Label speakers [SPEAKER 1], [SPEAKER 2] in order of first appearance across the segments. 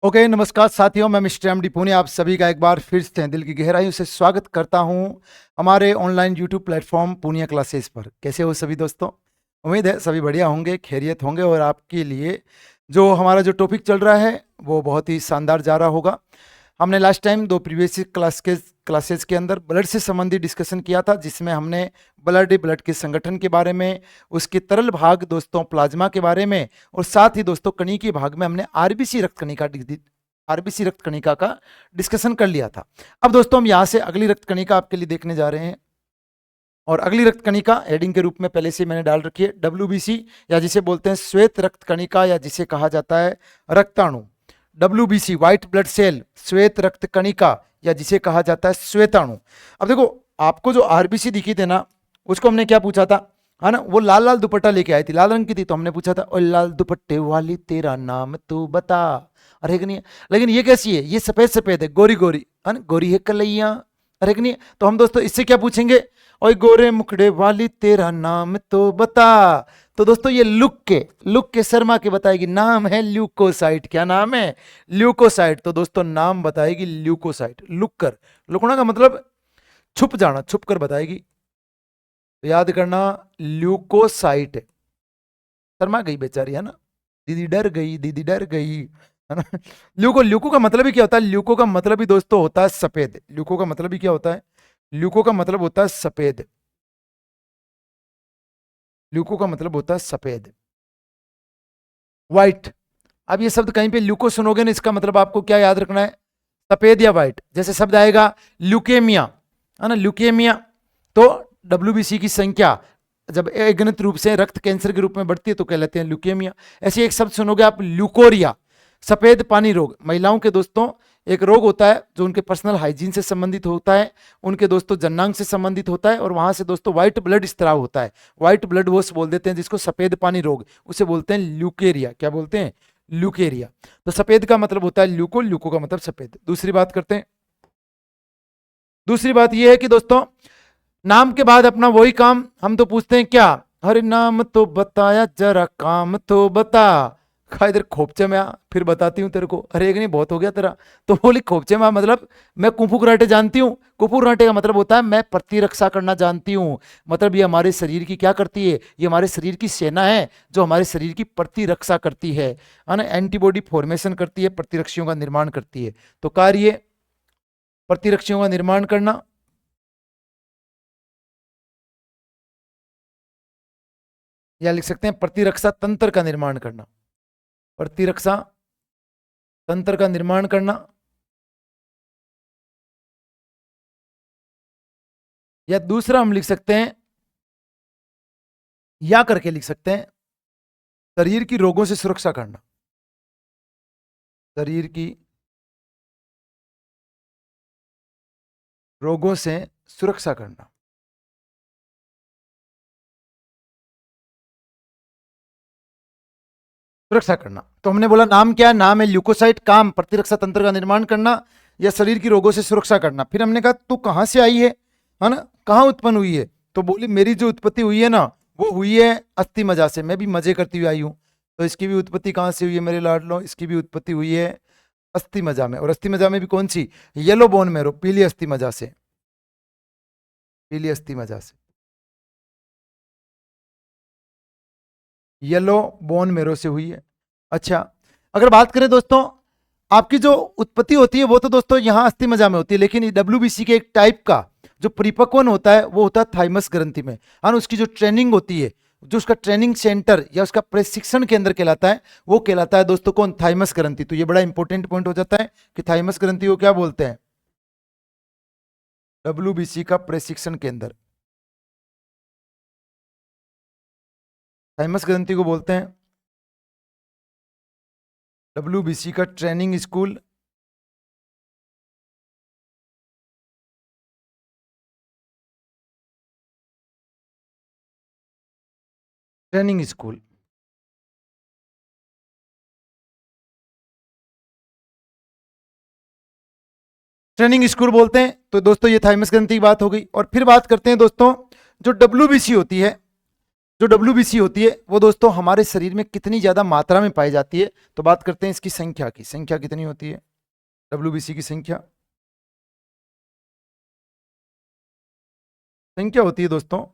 [SPEAKER 1] Okay, नमस्कार साथियों, मैं मिस्टर एम डी पुणे आप सभी का एक बार फिर से दिल की गहराइयों से स्वागत करता हूं हमारे online YouTube platform Punia classes पर। कैसे हो सभी दोस्तों? उम्मीद है सभी बढ़िया होंगे, खैरियत होंगे और आपके लिए जो हमारा जो टॉपिक चल रहा है वो बहुत ही शानदार जा रहा होगा। हमने लास्ट टाइम दो प्रीवियस क्लासेस के अंदर ब्लड से संबंधित डिस्कशन किया था, जिसमें हमने ब्लड के संगठन के बारे में, उसके तरल भाग दोस्तों प्लाज्मा के बारे में, और साथ ही दोस्तों कणिकीय भाग में हमने आरबीसी रक्त कणिका का डिस्कशन कर लिया था। अब दोस्तों हम यहाँ से अगली रक्त कणिका आपके लिए देखने जा रहे हैं, और अगली रक्त कणिका हेडिंग के रूप में पहले से मैंने डाल रखी है डब्ल्यूबीसी, या जिसे बोलते हैं श्वेत रक्त कणिका, या जिसे कहा जाता है रक्ताणु। WBC व्हाइट ब्लड सेल, श्वेत रक्त कणिका, या जिसे कहा जाता है श्वेताणु। अब देखो, आपको जो आरबीसी दिखी थी ना, उसको हमने क्या पूछा था, है ना, वो लाल लाल दुपट्टा लेके आई थी, लाल रंग की थी, तो हमने पूछा था और लाल दुपट्टे वाली तेरा नाम तू बता। अरे कि नहीं, लेकिन ये कैसी है, ये सफेद सफेद है, गोरी गोरी, है ना, गोरी है कलैया। अरे कि नहीं, तो हम दोस्तों इससे क्या पूछेंगे, ओए गोरे मुखड़े वाली तेरा नाम तो बता। तो दोस्तों ये लुक के शर्मा के बताएगी, नाम है ल्यूकोसाइट। क्या नाम है? ल्यूकोसाइट। तो दोस्तों नाम बताएगी ल्यूकोसाइट। लुकना का मतलब छुप जाना, छुप कर बताएगी। तो याद करना, ल्यूकोसाइट। शर्मा गई बेचारी, है ना, दीदी डर गई, दीदी डर गई, है ना। ल्यूको का मतलब ही क्या होता है? ल्यूको का मतलब ही दोस्तों होता है सफेद। ल्यूको का मतलब ही क्या होता है? ल्यूको का मतलब होता है सफेद। ल्यूको का मतलब होता है सफेद, व्हाइट। अब ये शब्द कहीं पे ल्यूको सुनोगे ना, इसका मतलब आपको क्या याद रखना है? सफेद या व्हाइट। जैसे शब्द आएगा ल्यूकेमिया, है ना, ल्यूकेमिया, तो WBC की संख्या जब अगणित रूप से रक्त कैंसर के रूप में बढ़ती है तो कहलाते हैं ल्यूकेमिया। ऐसे एक शब्द सुनोगे आप, ल्यूकोरिया, सफेद पानी रोग। महिलाओं के दोस्तों एक रोग होता है जो उनके पर्सनल हाइजीन से संबंधित होता है, उनके दोस्तों जननांग से संबंधित होता है, और वहां से दोस्तों व्हाइट ब्लड स्त्राव होता है। व्हाइट ब्लड वो बोल देते हैं जिसको सफेद पानी रोग, उसे बोलते हैं ल्यूकेरिया। क्या बोलते हैं? ल्यूकेरिया। तो सफेद का मतलब होता है ल्यूको, ल्यूको का मतलब सफेद। दूसरी बात करते हैं। दूसरी बात यह है कि दोस्तों नाम के बाद अपना वही काम हम तो पूछते हैं, क्या? अरे नाम तो बताया, जरा काम तो बता। खा इधर खोपचे में आ, फिर बताती हूँ तेरे को। अरे एक नहीं, बहुत हो गया तेरा। तो बोली खोपचे में आ, मतलब मैं कुंफू कराटे जानती हूँ। कुंफू कराटे का मतलब होता है मैं प्रतिरक्षा करना जानती हूँ। मतलब ये हमारे शरीर की क्या करती है? ये हमारे शरीर की सेना है जो हमारे शरीर की प्रतिरक्षा करती है ना, एंटीबॉडी फॉर्मेशन करती है, प्रतिरक्षियों का निर्माण करती है। तो कार्य प्रतिरक्षियों का निर्माण करना, या लिख सकते हैं प्रतिरक्षा तंत्र का निर्माण करना। प्रतिरक्षा तंत्र का निर्माण करना, या दूसरा हम लिख सकते हैं, या करके लिख सकते हैं, शरीर की रोगों से सुरक्षा करना। शरीर की रोगों से सुरक्षा करना। सुरक्षा करना, तो हमने बोला नाम क्या है? नाम है ल्यूकोसाइट। काम प्रतिरक्षा तंत्र का निर्माण करना या शरीर की रोगों से सुरक्षा करना। फिर हमने कहा तू कहां से आई है ना, कहां उत्पन्न हुई है? तो बोली मेरी जो उत्पत्ति हुई है ना, वो हुई है अस्थि मज्जा से। मैं भी मजे करती हुई आई हूं। तो इसकी भी उत्पत्ति कहां से हुई है मेरे लाडलो? इसकी भी उत्पत्ति हुई है अस्थि मज्जा में। और अस्थि मज्जा में भी कौन सी? येलो बोन मेरो, पीली अस्थि मज्जा से। पीली अस्थि मज्जा से, येलो बोन मेरो से हुई है। अच्छा, अगर बात करें दोस्तों, आपकी जो उत्पत्ति होती है वो तो दोस्तों यहाँ अस्थि मज्जा में होती है, लेकिन WBC के एक टाइप का जो परिपक्वन होता है वो होता है थाइमस ग्रंथि में। हाँ, उसकी जो ट्रेनिंग होती है, जो उसका ट्रेनिंग सेंटर या उसका प्रशिक्षण केंद्र कहलाता है, वो कहलाता है दोस्तों कौन? थाइमस ग्रंथि। तो ये बड़ा इंपॉर्टेंट पॉइंट हो जाता है कि थाइमस ग्रंथि को क्या बोलते हैं? WBC का प्रशिक्षण केंद्र, थाइमस ग्रंथि को बोलते हैं WBC का training school, training school. Training school बोलते हैं। तो दोस्तों ये थाइमस ग्रंथि की बात हो गई। और फिर बात करते हैं दोस्तों, जो WBC होती है, जो WBC होती है वो दोस्तों हमारे शरीर में कितनी ज्यादा मात्रा में पाई जाती है, तो बात करते हैं इसकी संख्या की। संख्या कितनी होती है WBC की? संख्या होती है दोस्तों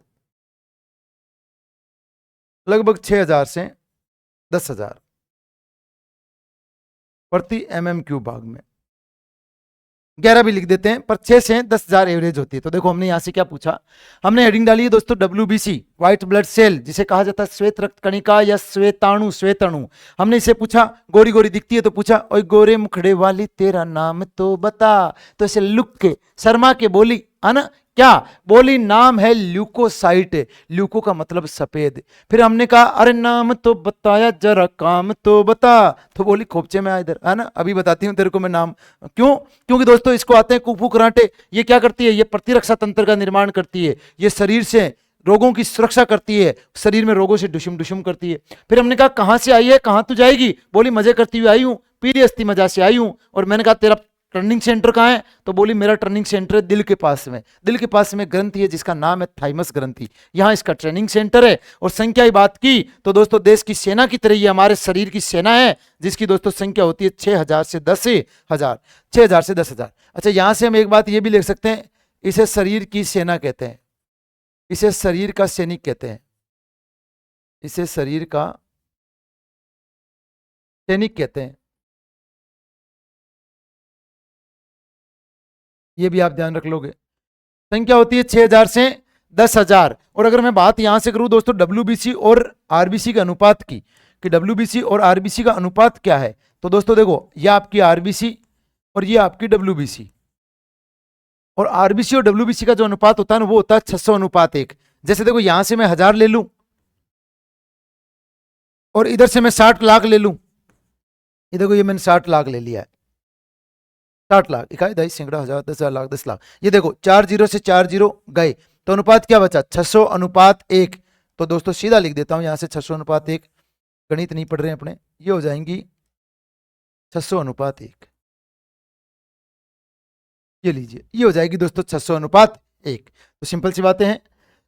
[SPEAKER 1] लगभग 6000 से 10,000 प्रति mm³ भाग में। 11 भी लिख देते हैं, पर 6 से 10,000 एवरेज होती है। तो देखो हमने यहां से क्या पूछा, हमने हेडिंग डाली है दोस्तों WBC, व्हाइट ब्लड सेल, जिसे कहा जाता है श्वेत रक्त कणिका या श्वेताणु। श्वेताणु हमने इसे पूछा, गोरी गोरी दिखती है तो पूछा ओए गोरे मुखड़े वाली तेरा नाम तो बता, तो इसे लुक के शर्मा के बोली, है ना, क्या बोली? नाम है ल्यूकोसाइट। ल्यूको का मतलब सफेद। फिर हमने कहा अरे नाम तो बताया जरा काम तो बता, तो बोली खोपचे में आ इधर, है ना, अभी बताती हूँ तेरे को मैं नाम। क्यों? क्योंकि दोस्तों इसको आते हैं कुंफू कराटे। ये क्या करती है? ये प्रतिरक्षा तंत्र का निर्माण करती है, ये शरीर से रोगों की सुरक्षा करती है, शरीर में रोगों से दुश्मन दुश्मन करती है। फिर हमने कहा कहां से आई है, कहां तू जाएगी? बोली मजे करती हुई आई हूं, पीली अस्थि मजा से आई हूं। और मैंने कहा तेरा टर्निंग सेंटर कहाँ है? तो बोली मेरा टर्निंग सेंटर है दिल के पास में। दिल के पास में ग्रंथि है जिसका नाम है थाइमस ग्रंथि, यहां इसका ट्रेनिंग सेंटर है। और संख्या की बात की तो दोस्तों देश की सेना की तरह ये हमारे शरीर की सेना है, जिसकी दोस्तों संख्या होती है 6000 से 10,000। 6000 से 10,000। अच्छा, यहां से हम एक बात ये भी लिख सकते हैं, इसे शरीर की सेना कहते हैं, इसे शरीर का सैनिक कहते हैं, इसे शरीर का सैनिक कहते हैं। ये भी आप ध्यान रख लोगे। संख्या होती है 6000 से 10,000। और अगर मैं बात यहां से करूं दोस्तों WBC और RBC के अनुपात की, कि WBC और RBC का अनुपात क्या है, तो दोस्तों देखो ये आपकी RBC और ये आपकी WBC, और RBC और WBC का जो अनुपात होता है ना वो होता है 600:1। जैसे देखो यहां से मैं 1000 ले लूं और इधर से मैं 60 लाख ले लूं, ये देखो ये मैंने 60 लाख ले लिया है, 60 लाख, इकाई दही सैकड़ा हजार 10,000 लाख 10 लाख। ये देखो 4 जीरो से 4 जीरो गए, तो अनुपात क्या बचा? 600:1। तो दोस्तों सीधा लिख देता हूं यहां से 600:1, गणित नहीं पढ़ रहे हैं अपने, ये हो जाएंगी 600:1। ये लीजिए, ये हो जाएगी दोस्तों 600:1। तो सिंपल सी बातें हैं।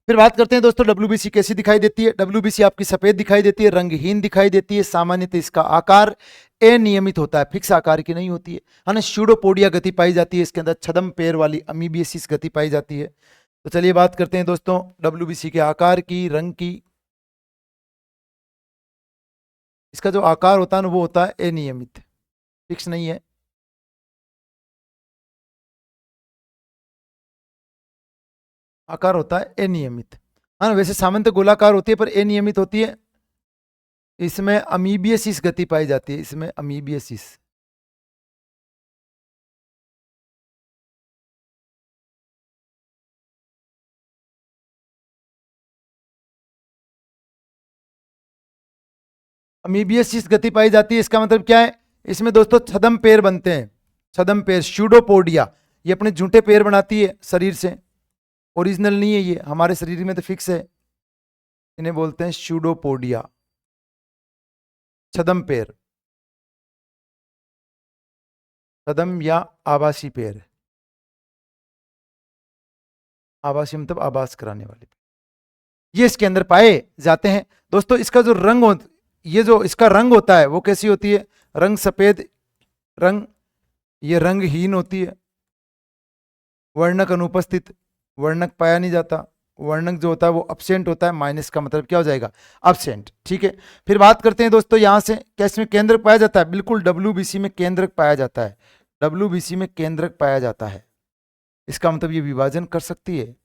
[SPEAKER 1] फिर बात करते हैं दोस्तों WBC कैसी दिखाई देती है। WBC आपकी सफेद दिखाई देती है, रंगहीन दिखाई देती है। सामान्यतः इसका आकार अनियमित होता है, फिक्स आकार की नहीं होती है ना। स्यूडोपोडिया गति पाई जाती है, इसके अंदर छदम पैर वाली अमीबियसिस गति पाई जाती है। तो चलिए बात करते हैं दोस्तों WBC के आकार की, रंग की। इसका जो आकार होता है ना वो होता है अनियमित, फिक्स नहीं है। आकार होता है अनियमित, हाँ वैसे सामान्यतः गोलाकार होती है पर अनियमित होती है। इसमें अमीबियसिस गति पाई जाती है, इसमें अमीबियसिस। अमीबियसिस गति पाई जाती है, इसका मतलब क्या है? इसमें दोस्तों छदम पैर बनते हैं, छदम पैर, स्यूडोपोडिया। ये अपने झूठे पैर बनाती है शरीर से, ओरिजिनल नहीं है ये, हमारे शरीर में तो फिक्स है। इन्हें बोलते हैं स्यूडोपोडिया, छदम पैर, छदम या आवासी पैर। आवासी मतलब आवास कराने वाले, ये इसके अंदर पाए जाते हैं। दोस्तों इसका जो रंग ये जो इसका रंग होता है वो कैसी होती है? रंग सफेद रंग, ये रंगहीन होती है। वर्णक अनुपस्थित, वर्णक पाया नहीं जाता। वर्णक जो होता है वो अब्सेंट होता है, माइनस का मतलब क्या हो जाएगा? अब्सेंट, ठीक है। फिर बात करते हैं दोस्तों यहां से कैसे में केंद्रक पाया जाता है। बिल्कुल WBC में केंद्रक पाया जाता है, WBC में केंद्रक पाया जाता है। इसका मतलब ये विभाजन कर सकती है।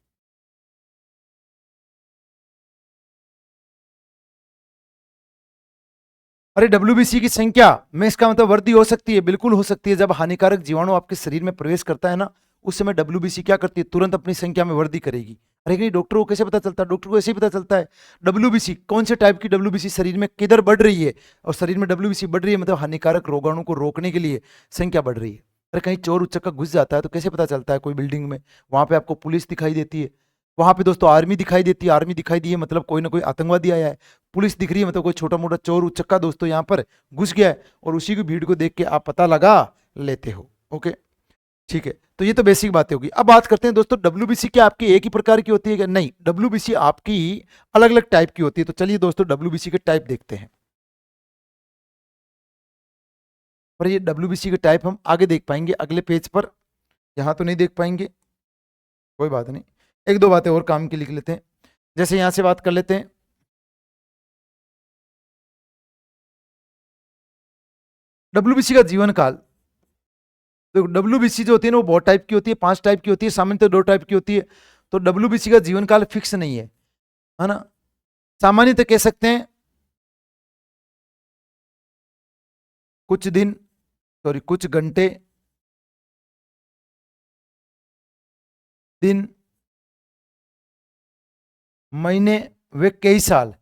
[SPEAKER 1] अरे WBC की संख्या में इसका मतलब वृद्धि हो सकती है, बिल्कुल हो सकती है। जब हानिकारक जीवाणु आपके शरीर में प्रवेश करता है ना, उस समय WBC क्या करती है? तुरंत अपनी संख्या में वृद्धि करेगी। अरे नहीं, डॉक्टर को कैसे पता चलता है? डॉक्टर को ऐसे ही पता चलता है WBC कौन से टाइप की WBC शरीर में किधर बढ़ रही है, और शरीर में WBC बढ़ रही है मतलब हानिकारक रोगाणु को रोकने के लिए संख्या बढ़ रही है। अरे कहीं चोर उचक्का घुस जाता है तो कैसे पता चलता है? कोई बिल्डिंग में, वहां पे आपको पुलिस दिखाई देती है, वहां पे दोस्तों आर्मी दिखाई देती है। आर्मी दिखाई दी है मतलब कोई ना कोई आतंकवादी आया है। पुलिस दिख रही है मतलब कोई छोटा मोटा चोर उचक्का दोस्तों यहाँ पर घुस गया है, और उसी की भीड़ को देख के आप पता लगा लेते हो। ओके। ठीक है, तो ये तो बेसिक बातें होगी। अब बात करते हैं दोस्तों, डब्ल्यूबीसी क्या आपकी एक ही प्रकार की होती है क्या? नहीं, डब्ल्यूबीसी आपकी अलग अलग टाइप की होती है। तो चलिए दोस्तों डब्ल्यूबीसी के टाइप देखते हैं, और ये डब्ल्यूबीसी के टाइप हम आगे देख पाएंगे अगले पेज पर, यहां तो नहीं देख पाएंगे, कोई बात नहीं, एक दो बातें और काम की लिख लेते हैं। जैसे यहां से बात कर लेते हैं, डब्ल्यूबीसी का जीवन काल। तो डब्ल्यूबीसी जो होती है ना वो बहुत टाइप की होती है, 5 टाइप की होती है, सामान्यतः 2 टाइप की होती है। तो डब्ल्यूबीसी का जीवन काल फिक्स नहीं है ना। सामान्यतः कह सकते हैं कुछ दिन, सॉरी कुछ घंटे, दिन, महीने, वे कई साल।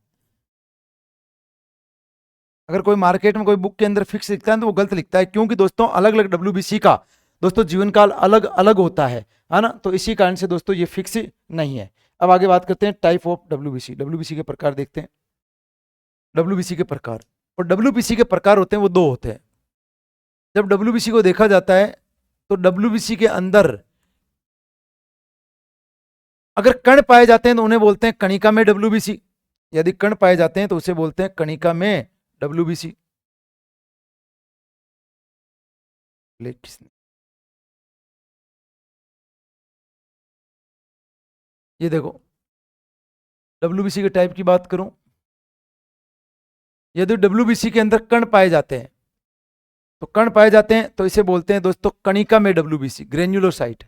[SPEAKER 1] अगर कोई मार्केट में कोई बुक के अंदर फिक्स लिखता है तो वो गलत लिखता है, क्योंकि दोस्तों अलग अलग डब्ल्यूबीसी का दोस्तों जीवन काल अलग अलग होता है ना। तो इसी कारण से दोस्तों ये फिक्स नहीं है। अब आगे बात करते हैं टाइप ऑफ डब्ल्यूबीसी, डब्ल्यूबीसी के प्रकार देखते हैं। डब्ल्यूबीसी के प्रकार, और डब्ल्यूबीसी के प्रकार होते हैं वो 2 होते हैं। जब डब्ल्यूबीसी को देखा जाता है तो डब्ल्यूबीसी के अंदर अगर कण पाए जाते हैं तो उन्हें बोलते हैं कणिका में डब्ल्यूबीसी। यदि कण पाए जाते हैं तो उसे बोलते हैं कणिका में डब्ल्यूबीसी। ये देखो डब्ल्यूबीसी के टाइप की बात करूं, यदि डब्ल्यूबीसी के अंदर कण पाए जाते हैं, तो कण पाए जाते हैं तो इसे बोलते हैं दोस्तों कणिका में डब्ल्यूबीसी, ग्रेन्युलोसाइट।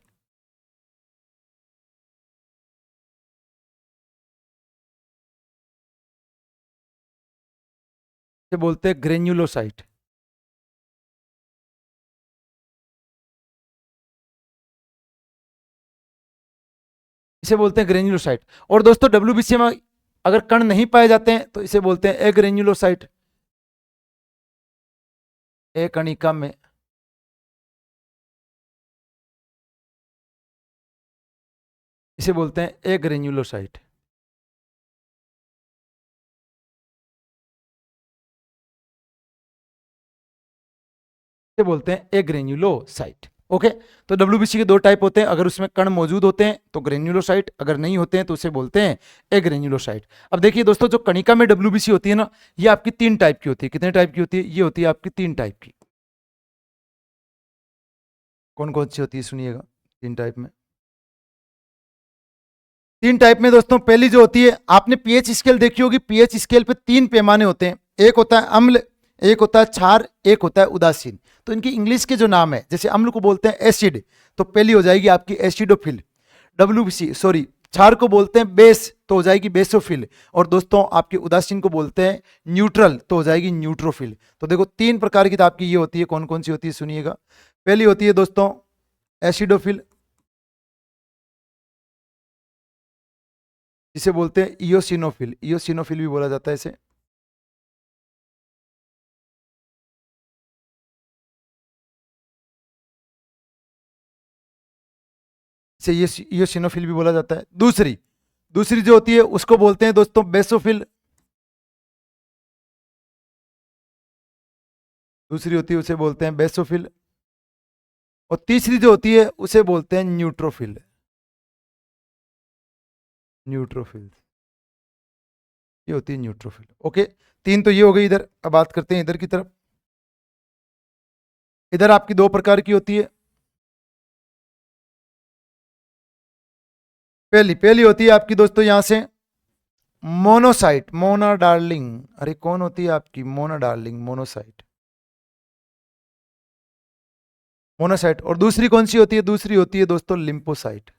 [SPEAKER 1] इसे बोलते हैं ग्रेन्युलोसाइट। इसे बोलते हैं ग्रेन्युलोसाइट। और दोस्तों डब्ल्यूबीसी में अगर कण नहीं पाए जाते हैं तो इसे बोलते हैं एग्रेन्युलोसाइट, ए कणिका में। इसे बोलते हैं एग्रेन्युलोसाइट। इसे बोलते हैं एग्रेन्युलोसाइट। ओके, तो डब्ल्यूबीसी के 2 टाइप होते हैं, अगर उसमें कण मौजूद होते हैं तो ग्रेन्युलोसाइट, अगर नहीं होते हैं तो उसे बोलते हैं एग्रेन्युलोसाइट। अब देखिए दोस्तों, जो कणिका में डब्ल्यूबीसी होती है ना, ये आपकी 3 टाइप की होती है। कितने टाइप की होती है? ये होती है आपकी 3 टाइप की। कौन कौन सी होती है सुनिएगा 3 टाइप में। 3 टाइप में दोस्तों, पहली जो होती है, आपने पीएच स्केल देखी होगी, पीएच स्केल पे 3 पैमाने होते हैं, एक होता है अम्ल, एक होता है क्षार, एक होता है उदासीन। तो इनकी इंग्लिश के जो नाम है, जैसे अम्ल को बोलते हैं एसिड, तो पहली हो जाएगी आपकी एसिडोफिल। डब्ल्यूबीसी सॉरी क्षार को बोलते हैं बेस, तो हो जाएगी बेसोफिल। और दोस्तों आपके उदासीन को बोलते हैं न्यूट्रल, तो हो जाएगी न्यूट्रोफिल। तो देखो 3 प्रकार की आपकी ये होती है, कौन कौन सी होती है सुनिएगा। पहली होती है दोस्तों एसिडोफिल, जिसे बोलते हैं इयोसिनोफिल, इयोसिनोफिल भी बोला जाता है इसे। इसे ये इयोसिनोफिल भी बोला जाता है। दूसरी दूसरी जो होती है उसको बोलते हैं दोस्तों बेसोफिल, दूसरी होती है उसे बोलते हैं बेसोफिल। और तीसरी जो होती है उसे बोलते हैं न्यूट्रोफिल, न्यूट्रोफिल, ये होती है न्यूट्रोफिल। ओके, 3 तो ये हो गई इधर। अब बात करते हैं इधर की तरफ। इधर आपकी 2 प्रकार की होती है। पहली पहली होती है आपकी दोस्तों यहां से मोनोसाइट, मोना डार्लिंग। अरे कौन होती है आपकी मोना डार्लिंग? Monocyte, monocyte. और दूसरी कौन सी होती है? दूसरी होती है दोस्तों लिम्पोसाइट,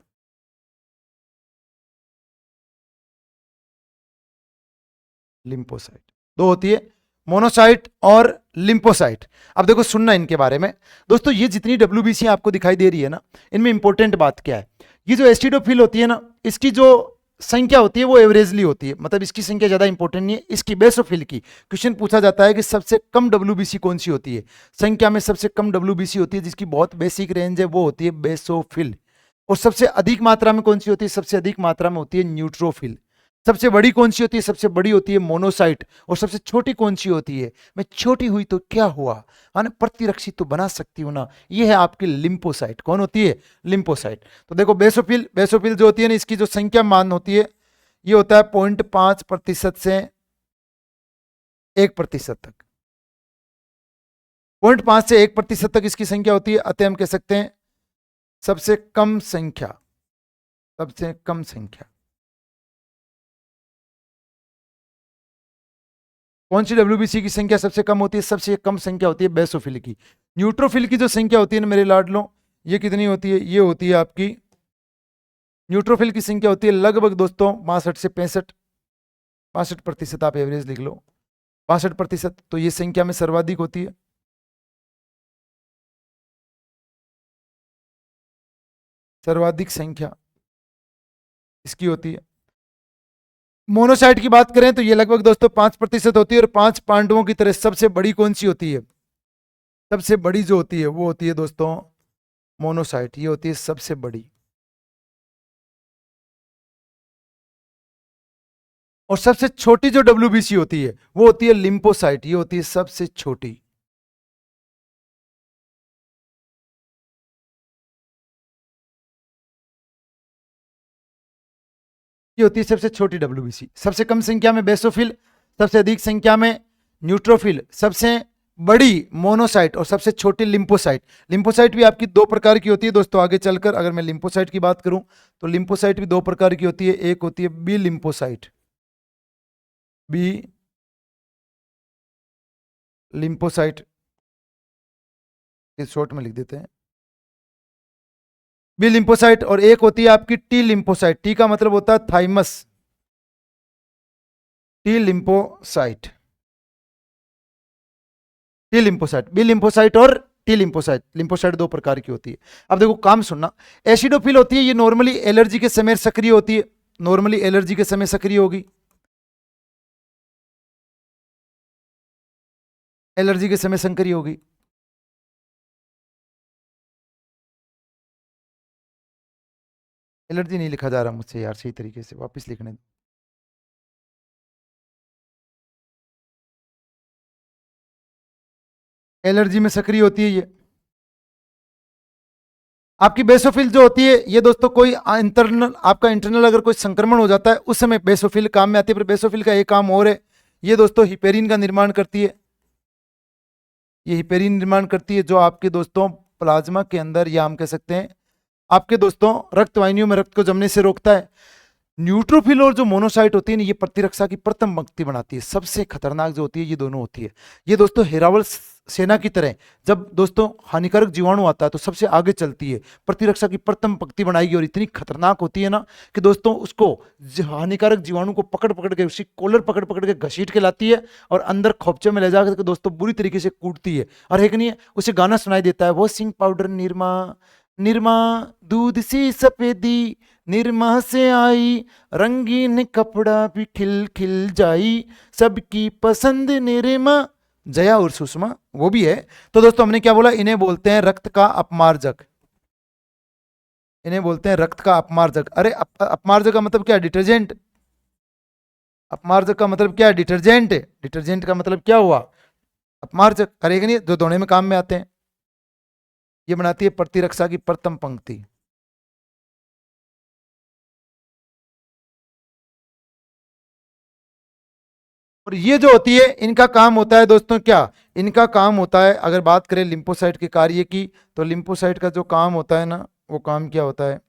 [SPEAKER 1] लिम्पोसाइट। 2 होती है, मोनोसाइट और लिम्पोसाइट। अब देखो सुनना इनके बारे में दोस्तों, ये जितनी डब्ल्यूबीसी आपको दिखाई दे रही है ना, इनमें इंपॉर्टेंट बात क्या है, ये जो एसिडोफिल होती है ना, इसकी जो संख्या होती है वो एवरेजली होती है, मतलब इसकी संख्या ज्यादा इंपॉर्टेंट नहीं है। इसकी बेसोफिल की क्वेश्चन पूछा जाता है कि सबसे कम डब्ल्यूबीसी कौन सी होती है, संख्या में सबसे कम डब्ल्यूबीसी होती है जिसकी बहुत बेसिक रेंज है, वो होती है बेसोफिल। और सबसे अधिक मात्रा में कौन सी होती है? सबसे अधिक मात्रा में होती है न्यूट्रोफिल। सबसे बड़ी कौन सी होती है? सबसे बड़ी होती है मोनोसाइट। और सबसे छोटी कौन सी होती है? मैं छोटी हुई तो क्या हुआ, है ना, प्रतिरक्षी तो बना सकती हूं ना। ये है आपकी लिम्फोसाइट। कौन होती है? लिम्फोसाइट। तो देखो बेसोफिल, बेसोफिल जो होती है ना, इसकी जो संख्या मान होती है, ये होता है 0.5% से 1% तक। 0.5 से 1% तक इसकी संख्या होती है, अतः हम कह सकते हैं सबसे कम संख्या, सबसे कम संख्या। कौन सी डब्ल्यूबीसी की संख्या सबसे कम होती है? सबसे कम संख्या होती है बेसोफिल की। न्यूट्रोफिल की जो संख्या होती है ना मेरे लाडलो, ये कितनी होती है? ये होती है आपकी, न्यूट्रोफिल की संख्या होती है लगभग दोस्तों 62 से 65, 62% आप एवरेज लिख लो, 62%। तो ये संख्या में सर्वाधिक होती है। सर्वाधिक संख्या इसकी होती है। मोनोसाइट की बात करें तो ये लगभग दोस्तों 5% होती है। और 5 पांडवों की तरह सबसे बड़ी कौन सी होती है? सबसे बड़ी जो होती है वो होती है दोस्तों मोनोसाइट। ये होती है सबसे बड़ी। और सबसे छोटी जो डब्ल्यूबीसी होती है वो होती है लिम्फोसाइट। ये होती है सबसे छोटी। ये होती है सबसे छोटी डब्ल्यूबीसी। सबसे कम संख्या में बेसोफिल, सबसे अधिक संख्या में न्यूट्रोफिल, सबसे बड़ी मोनोसाइट और सबसे छोटी लिम्फोसाइट। लिम्फोसाइट भी आपकी दो प्रकार की होती है दोस्तों। आगे चलकर अगर मैं लिम्फोसाइट की बात करूं तो लिम्फोसाइट भी दो प्रकार की होती है। एक होती है बी लिम्फोसाइट, बी लिम्फोसाइट, इस शॉर्ट में लिख देते हैं बी लिम्फोसाइट। और एक होती है आपकी टी लिम्फोसाइट। टी का मतलब होता है thymus, T lymphocyte, T lymphocyte. B lymphocyte और टी लिम्फोसाइट। लिम्फोसाइट दो प्रकार की होती है। अब देखो काम सुनना। एसिडोफिल होती है, ये नॉर्मली एलर्जी के समय सक्रिय होती है। नॉर्मली एलर्जी के समय सक्रिय होगी, एलर्जी के समय सक्रिय होगी। एलर्जी नहीं लिखा जा रहा मुझसे यार सही तरीके से, वापस लिखने दो। एलर्जी में सक्रिय होती है ये। आपकी बेसोफिल जो होती है ये दोस्तों कोई इंटरनल, आपका इंटरनल अगर कोई संक्रमण हो जाता है उस समय बेसोफिल काम में आती है। पर बेसोफिल का एक काम और है, ये दोस्तों हिपेरिन का निर्माण करती है। ये हिपेरिन निर्माण करती है जो आपके दोस्तों प्लाज्मा के अंदर, या हम कह सकते हैं आपके दोस्तों रक्त वाहिनियों में रक्त को जमने से रोकता है। न्यूट्रोफिल और जो मोनोसाइट होती है ना, ये प्रतिरक्षा की प्रथम पंक्ति बनाती है। सबसे खतरनाक जो होती है ये दोनों होती है। ये दोस्तों हेरावल सेना की तरह जब दोस्तों हानिकारक जीवाणु आता है तो सबसे आगे चलती है, प्रतिरक्षा की प्रथम पंक्ति बनाएगी। और इतनी खतरनाक होती है ना कि दोस्तों उसको हानिकारक जीवाणु को पकड़ पकड़ के, उसकी कॉलर पकड़ पकड़ के घसीट के लाती है और अंदर खोपचे में ले जाकर के दोस्तों बुरी तरीके से कूटती है। और एक नहीं है, उसे गाना सुनाई देता है, वॉशिंग पाउडर निरमा, निरमा दूध सी सफेदी, निरमा से आई, रंगीन कपड़ा भी खिल खिल जाई, सबकी पसंद निरमा, जया और सुषमा वो भी है। तो दोस्तों हमने क्या बोला, इन्हें बोलते हैं रक्त का अपमार्जक। इन्हें बोलते हैं रक्त का अपमार्जक। अरे अपमार्जक का मतलब क्या है? डिटर्जेंट। अपमार्जक का मतलब क्या है? डिटर्जेंट। डिटर्जेंट का मतलब क्या हुआ? अपमार्जक। करेगा नहीं, जो धोने में काम में आते हैं। ये बनाती है प्रतिरक्षा की प्रथम पंक्ति। और ये जो होती है इनका काम होता है दोस्तों क्या? इनका काम होता है, अगर बात करें लिम्फोसाइट के कार्य की, तो लिम्फोसाइट का जो काम होता है ना, वो काम क्या होता है,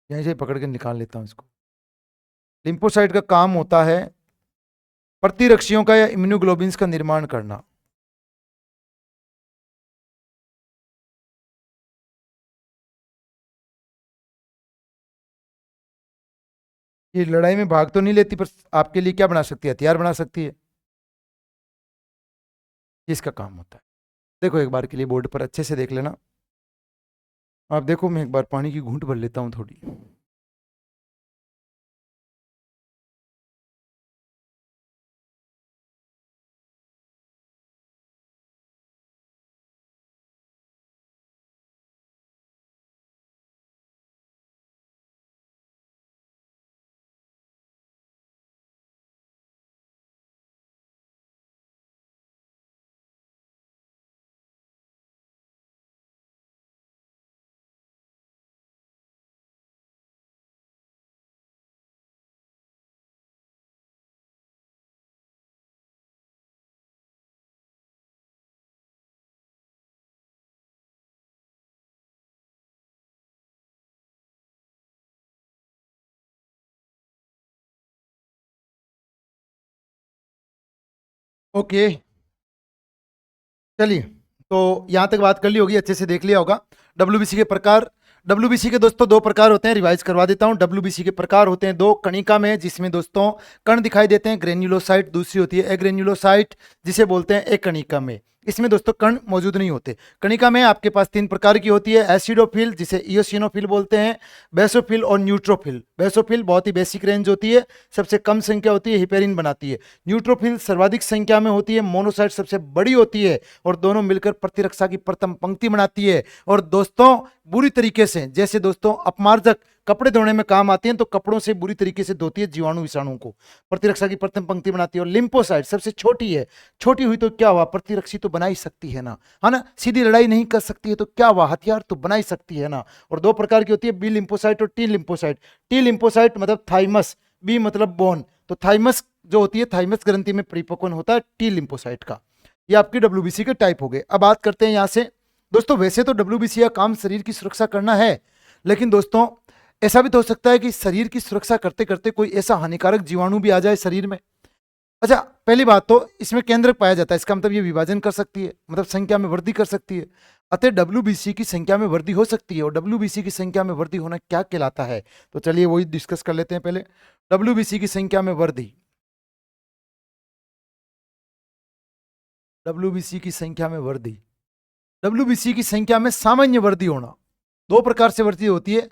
[SPEAKER 1] यहीं से पकड़ के निकाल लेता हूं इसको। लिम्फोसाइट का काम होता है प्रतिरक्षियों का या इम्यूनोग्लोबिन्स का निर्माण करना। ये लड़ाई में भाग तो नहीं लेती, पर आपके लिए क्या बना सकती है? हथियार बना सकती है। ये इसका काम होता है। देखो एक बार के लिए बोर्ड पर अच्छे से देख लेना। आप देखो, मैं एक बार पानी की घूंट भर लेता हूँ थोड़ी। ओके, चलिए, तो यहां तक बात कर ली होगी, अच्छे से देख लिया होगा। डब्ल्यूबीसी के प्रकार, डब्ल्यूबीसी के दोस्तों दो प्रकार होते हैं, रिवाइज करवा देता हूं। डब्ल्यूबीसी के प्रकार होते हैं दो, कणिका में जिसमें दोस्तों कण दिखाई देते हैं ग्रेन्युलोसाइट, दूसरी होती है एग्रेन्युलोसाइट जिसे बोलते हैं एकणिका में। इसमें दोस्तों कण मौजूद नहीं होते। कणिका में आपके पास तीन प्रकार की होती है, एसिडोफिल जिसे इयोसिनोफिल बोलते हैं, बेसोफिल और न्यूट्रोफिल। बेसोफिल बहुत ही बेसिक रेंज होती है, सबसे कम संख्या होती है, हिपेरिन बनाती है। न्यूट्रोफिल सर्वाधिक संख्या में होती है, मोनोसाइट सबसे बड़ी होती है और दोनों मिलकर प्रतिरक्षा की प्रथम पंक्ति बनाती है। और दोस्तों बुरी तरीके से, जैसे दोस्तों अपमार्जक कपड़े धोने में काम आती हैं, तो कपड़ों से बुरी तरीके से धोती है जीवाणु विषाणु को, प्रतिरक्षा की प्रथम पंक्ति बनाती है। और लिम्फोसाइट सबसे छोटी है, छोटी हुई तो क्या हुआ, प्रतिरक्षी तो बना ही सकती है ना, है ना, सीधी लड़ाई नहीं कर सकती है तो क्या हुआ, हथियार तो बना ही सकती है ना। और दो प्रकार की होती है, बी लिम्फोसाइट और टी लिम्फोसाइट। टी लिम्फोसाइट मतलब थाइमस, बी मतलब बोन, तो थाइमस जो होती है, थाइमस ग्रंथि में परिपक्वन होता है टी लिम्फोसाइट का। ये आपकी डब्ल्यूबीसी के टाइप हो गए। अब बात करते हैं यहां से दोस्तों, वैसे तो डब्ल्यूबीसी का काम शरीर की सुरक्षा करना है, लेकिन दोस्तों ऐसा भी तो हो सकता है कि शरीर की सुरक्षा करते करते कोई ऐसा हानिकारक जीवाणु भी आ जाए शरीर में। अच्छा, पहली बात तो इसमें केंद्रक पाया जाता है, इसका मतलब ये विभाजन कर सकती है, मतलब संख्या में वृद्धि कर सकती है। अतः डब्ल्यूबीसी की संख्या में वृद्धि हो सकती है। और डब्ल्यूबीसी की संख्या में वृद्धि होना क्या कहलाता है, तो चलिए वही डिस्कस कर लेते हैं पहले। डब्ल्यूबीसी की संख्या में वृद्धि, डब्ल्यूबीसी की संख्या में वृद्धि, डब्ल्यूबीसी की संख्या में सामान्य वृद्धि होना। दो प्रकार से वृद्धि होती है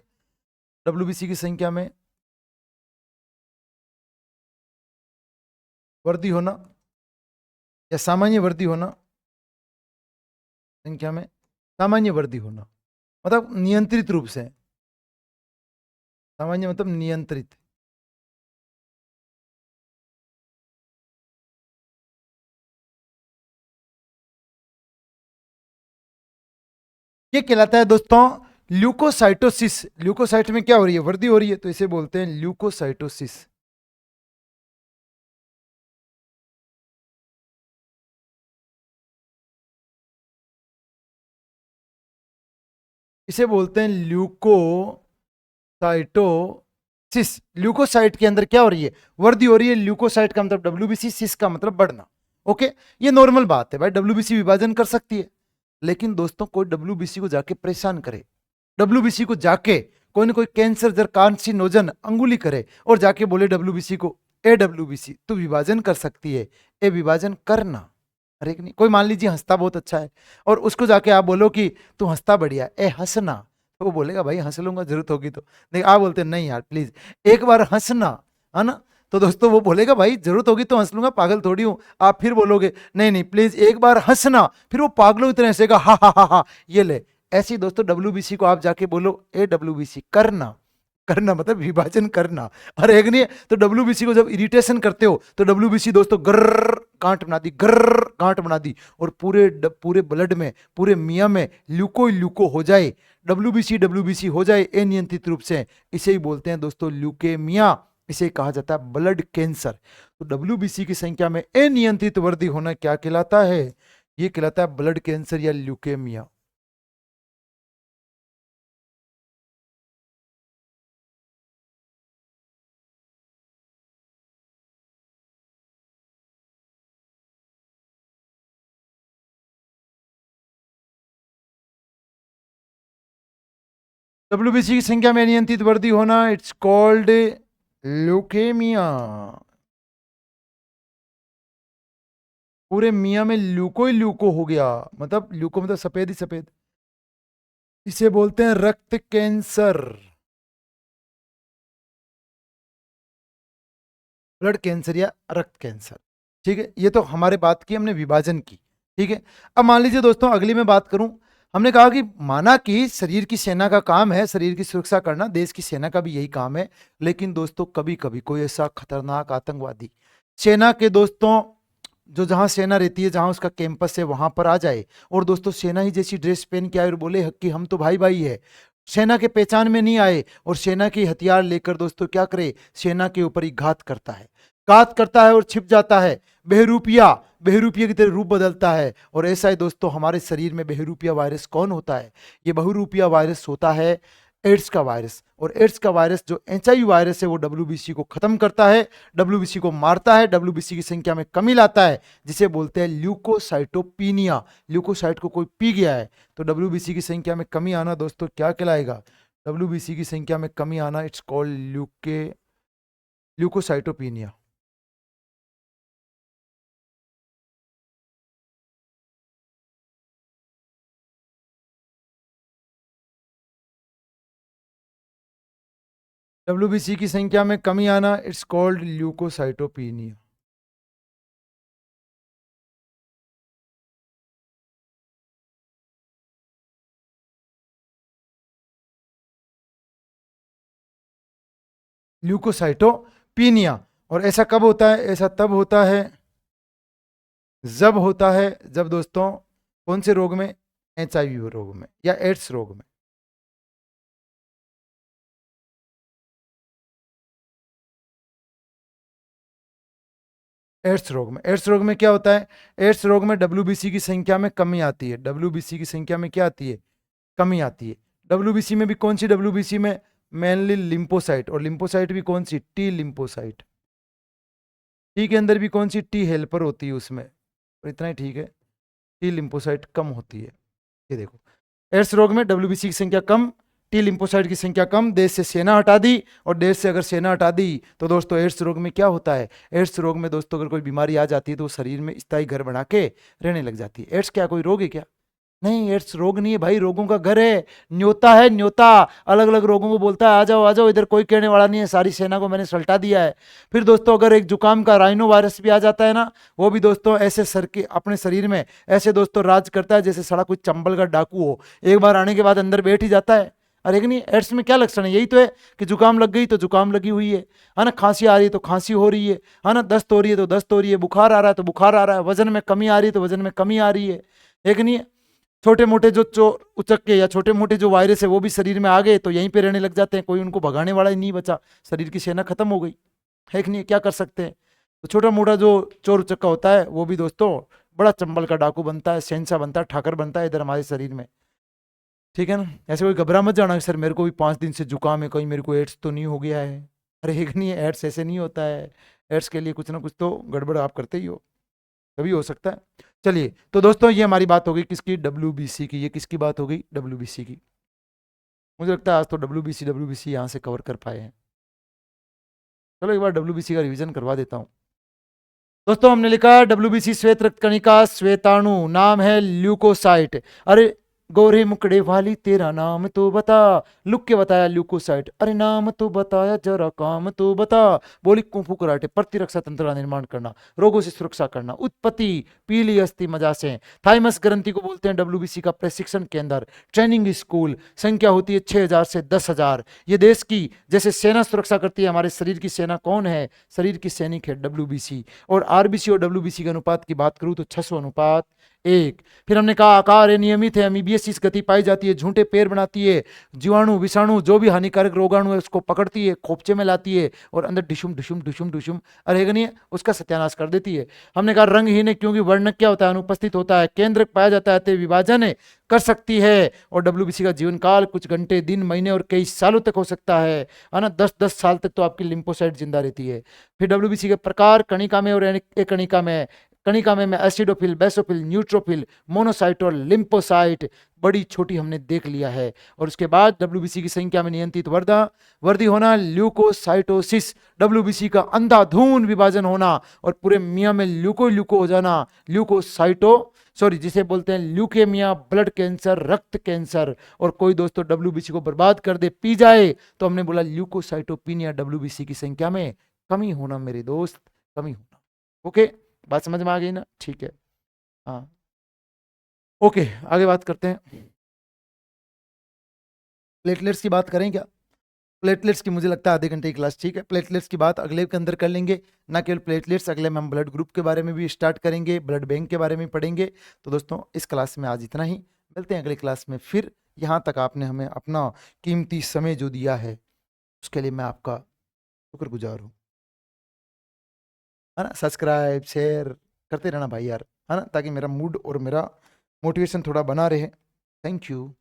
[SPEAKER 1] डब्ल्यूबीसी की संख्या में वृद्धि होना या सामान्य वृद्धि होना, संख्या में सामान्य वृद्धि होना मतलब नियंत्रित रूप से, सामान्य मतलब नियंत्रित। ये कहलाता है दोस्तों ल्यूकोसाइटोसिस। ल्यूकोसाइट में क्या हो रही है, वृद्धि हो रही है, तो इसे बोलते हैं ल्यूकोसाइटोसिस। इसे बोलते हैं ल्यूकोसाइटोसिस। ल्यूकोसाइट के अंदर क्या हो रही है, वृद्धि हो रही है। ल्यूकोसाइट का मतलब डब्ल्यूबीसी, सिस का मतलब बढ़ना। ओके, ये नॉर्मल बात है भाई, डब्ल्यूबीसी विभाजन कर सकती है। लेकिन दोस्तों कोई डब्ल्यूबीसी को जाके परेशान करे, डब्ल्यूबीसी को जाके कोई ना कोई कैंसर जर कार्सिनोजन अंगुली करे और जाके बोले डब्ल्यूबीसी को, ए डब्ल्यूबीसी तू विभाजन कर सकती है, ए विभाजन करना। अरे कि नहीं, कोई मान लीजिए हंसता बहुत अच्छा है और उसको जाके आप बोलो कि तू हंसता बढ़िया है, ए हंसना, तो वो बोलेगा भाई हंस लूंगा जरूरत होगी तो। नहीं, आप बोलते नहीं यार प्लीज एक बार हंसना, है ना, तो दोस्तों वो बोलेगा भाई जरूरत होगी तो हंस लूंगा, पागल थोड़ी हूं। आप फिर बोलोगे नहीं नहीं प्लीज एक बार हंसना, फिर वो पागलों की तरह हंसेगा, हा हा हा हा, ये ले। ऐसे ही दोस्तों डब्ल्यूबीसी को आप जाके बोलो ए डब्ल्यूबीसी करना, करना मतलब विभाजन करना। और एक नहीं है, तो डब्ल्यूबीसी को जब इरिटेशन करते हो तो डब्ल्यूबीसी दोस्तों गर्र गांठ बना दी, गर्र गांठ बना दी, और पूरे ब्लड में, पूरे मियाँ में ल्यूको ल्यूको हो जाए, डब्ल्यूबीसी डब्ल्यूबीसी हो जाए अनियंत्रित रूप से, इसे ही बोलते हैं दोस्तों ल्यूकेमिया। इसे कहा जाता है ब्लड कैंसर। तो डब्ल्यूबीसी की संख्या में अनियंत्रित वृद्धि होना क्या कहलाता है, ये कहलाता है ब्लड कैंसर या ल्यूकेमिया। डब्ल्यूबीसी की संख्या में अनियंत्रित वृद्धि होना, इट्स कॉल्ड ल्यूकेमिया। पूरे मियाँ में ल्यूको ही ल्यूको हो गया, मतलब ल्यूको मतलब सफेद ही सफेद, इसे बोलते हैं रक्त कैंसर, ब्लड कैंसर या रक्त कैंसर। ठीक है, ये तो हमारे बात की हमने विभाजन की। ठीक है, अब मान लीजिए दोस्तों अगली मैं बात करूं, हमने कहा कि माना कि शरीर की सेना का काम है शरीर की सुरक्षा करना, देश की सेना का भी यही काम है। लेकिन दोस्तों कभी कभी कोई ऐसा खतरनाक आतंकवादी सेना के दोस्तों, जो जहां सेना रहती है, जहां उसका कैंपस है, वहां पर आ जाए और दोस्तों सेना ही जैसी ड्रेस पहन के आए और बोले कि हम तो भाई भाई है, सेना के पहचान में नहीं आए और सेना की हथियार लेकर दोस्तों क्या करे, सेना के ऊपर ही घात करता है, घात करता है और छिप जाता है। बहरूपिया, बहरूपिया की तरह रूप बदलता है। और ऐसा ही दोस्तों हमारे शरीर में बहरूपिया वायरस कौन होता है, ये बहुरूपिया वायरस होता है एड्स का वायरस, और एड्स का वायरस जो HIV वायरस है वो WBC को खत्म करता है, WBC को मारता है, WBC की संख्या में कमी लाता है, जिसे बोलते हैं ल्यूकोसाइटोपीनिया। ल्यूकोसाइट को कोई पी गया है तो WBC की संख्या में कमी आना दोस्तों क्या कहलाएगा? WBC की संख्या में कमी आना, इट्स कॉल्ड ल्यूकोसाइटोपीनिया। WBC की संख्या में कमी आना, इट्स कॉल्ड ल्यूकोसाइटोपीनिया। ल्यूकोसाइटोपीनिया। और ऐसा कब होता है? ऐसा तब होता है जब दोस्तों कौन से रोग में? HIV रोग में या एड्स रोग में। एड्स रोग में क्या होता है? एड्स रोग में WBC की संख्या में कमी आती है। WBC की संख्या में क्या आती है? कमी आती है। WBC में भी कौन सी? WBC में मेनली लिम्फोसाइट, और लिम्फोसाइट भी कौन सी? T lymphocyte. टी के अंदर भी कौन सी? T हेल्पर होती है उसमें, और इतना ही ठीक है। T लिम्फोसाइट कम होती है। ये देखो, एड्स रोग में WBC की संख्या कम, T लिम्फोसाइट की संख्या कम, देश से सेना हटा दी, और देश से अगर सेना हटा दी तो दोस्तों एड्स रोग में क्या होता है? एड्स रोग में दोस्तों अगर कोई बीमारी आ जाती है तो शरीर में स्थायी घर बना के रहने लग जाती है। एड्स क्या कोई रोग है क्या? नहीं, एड्स रोग नहीं है भाई, रोगों का घर है, न्योता है, न्योता। अलग अलग रोगों को बोलता है आ जाओ इधर, कोई कहने वाला नहीं है, सारी सेना को मैंने सल्टा दिया है। फिर दोस्तों अगर एक जुकाम का राइनो वायरस भी आ जाता है ना, वो भी दोस्तों ऐसे सर के अपने शरीर में ऐसे दोस्तों राज करता है जैसे साला कोई चंबल का डाकू हो, एक बार आने के बाद अंदर बैठ ही जाता है। अरे नहीं, एड्स में क्या लक्षण है? यही तो है कि जुकाम लग गई तो जुकाम लगी हुई है ना, खांसी आ रही है तो खांसी हो रही है ना, दस्त हो रही है तो दस्त हो रही है, बुखार आ रहा है तो बुखार आ रहा है, वजन में कमी आ रही है तो वजन में कमी आ रही है। एक नहीं है, छोटे मोटे जो उचक्के या छोटे मोटे जो वायरस है वो भी शरीर में आ गए तो यहीं पे रहने लग जाते हैं, कोई उनको भगाने वाला ही नहीं बचा, शरीर की सेना खत्म हो गई है कि नहीं? क्या कर सकते हैं? तो छोटा मोटा जो चोर उचक्का होता है वो भी दोस्तों बड़ा चंबल का डाकू बनता है, शहंशाह बनता है, ठाकर बनता है इधर हमारे शरीर में। ठीक है ना? ऐसे कोई घबरा मत जाना सर मेरे को भी 5 दिन से जुकाम है, कहीं मेरे को एड्स तो नहीं हो गया है। अरे एक नहीं है, एड्स ऐसे नहीं होता है। एड्स के लिए कुछ ना कुछ तो गड़बड़ आप करते ही हो, तभी हो सकता है। चलिए तो दोस्तों ये हमारी बात हो गई किसकी? WBC की। ये किसकी बात हो गई? WBC की। मुझे लगता है आज तो WBC यहाँ से कवर कर पाए हैं। चलो एक बार WBC का रिवीजन करवा देता हूँ। दोस्तों हमने लिखा WBC श्वेत रक्त कणिका श्वेताणु, नाम है ल्यूकोसाइट। अरे गोरे मुकड़े वाली तेरा नाम तो बता, लुक के बताया ल्यूकोसाइट। अरे नाम तो बताया जरा काम तो बता। बोली कुंफू कराटे, प्रतिरक्षा तंत्र का निर्माण करना, रोगों से सुरक्षा करना, उत्पत्ति पीली अस्थि मजा से। थाइमस ग्रंथि को बोलते हैं WBC का प्रशिक्षण केंद्र, ट्रेनिंग स्कूल। संख्या होती है 6000 से 10,000। ये देश की जैसे सेना सुरक्षा करती है, हमारे शरीर की सेना कौन है? शरीर की सैनिक है WBC। और RBC और WBC के अनुपात की बात करूं तो 600:1। फिर हमने कहा आकार नियमित है, अमीबियस इस गति पाई जाती है, झूठे पैर बनाती है, जीवाणु विषाणु जो भी हानिकारक रोगाणु है उसको पकड़ती है, खोपचे में लाती है और अंदर डिशुम डिशुम डिशुम डिशुम रहेगा नहीं है उसका सत्यानाश कर देती है। हमने कहा रंगहीन है क्योंकि वर्णक क्या होता है? अनुपस्थित होता है। केंद्रक पाया जाता है, विभाजन कर सकती है। और WBC का जीवन काल कुछ घंटे, दिन, महीने और कई सालों तक हो सकता है ना, 10-10 साल तक तो आपकी लिम्फोसाइट जिंदा रहती है। फिर WBC के प्रकार कणिका में और एक कणिका में एसिडोफिल, बेसोफिल, न्यूट्रोफिल, मोनोसाइट और लिम्फोसाइट बड़ी छोटी हमने देख लिया है। और उसके बाद WBC की संख्या में नियंत्रित वृद्धि होना, ल्यूकोसाइटोसिस, WBC का अंधाधुंध विभाजन होना और पूरे मियां में ल्यूको हो जाना, जिसे बोलते हैं ल्यूकेमिया, ब्लड कैंसर, रक्त कैंसर। और कोई दोस्तों WBC को बर्बाद कर दे, पी जाए, तो हमने बोला ल्यूकोसाइटोपिनिया, WBC की संख्या में कमी होना मेरे दोस्त, कमी होना। ओके, बात समझ में आ गई ना? ठीक है, हाँ ओके, आगे बात करते हैं। प्लेटलेट्स की बात करें क्या? प्लेटलेट्स की मुझे लगता है आधे घंटे की क्लास ठीक है। प्लेटलेट्स की बात अगले के अंदर कर लेंगे, ना केवल प्लेटलेट्स, अगले में हम ब्लड ग्रुप के बारे में भी स्टार्ट करेंगे, ब्लड बैंक के बारे में पढ़ेंगे। तो दोस्तों इस क्लास में आज इतना ही, मिलते हैं अगली क्लास में फिर। यहाँ तक आपने हमें अपना कीमती समय जो दिया है उसके लिए मैं आपका शुक्रगुजार हूँ, है ना। सब्सक्राइब शेयर करते रहना भाई यार, है ना, ताकि मेरा मूड और मेरा मोटिवेशन थोड़ा बना रहे। Thank you.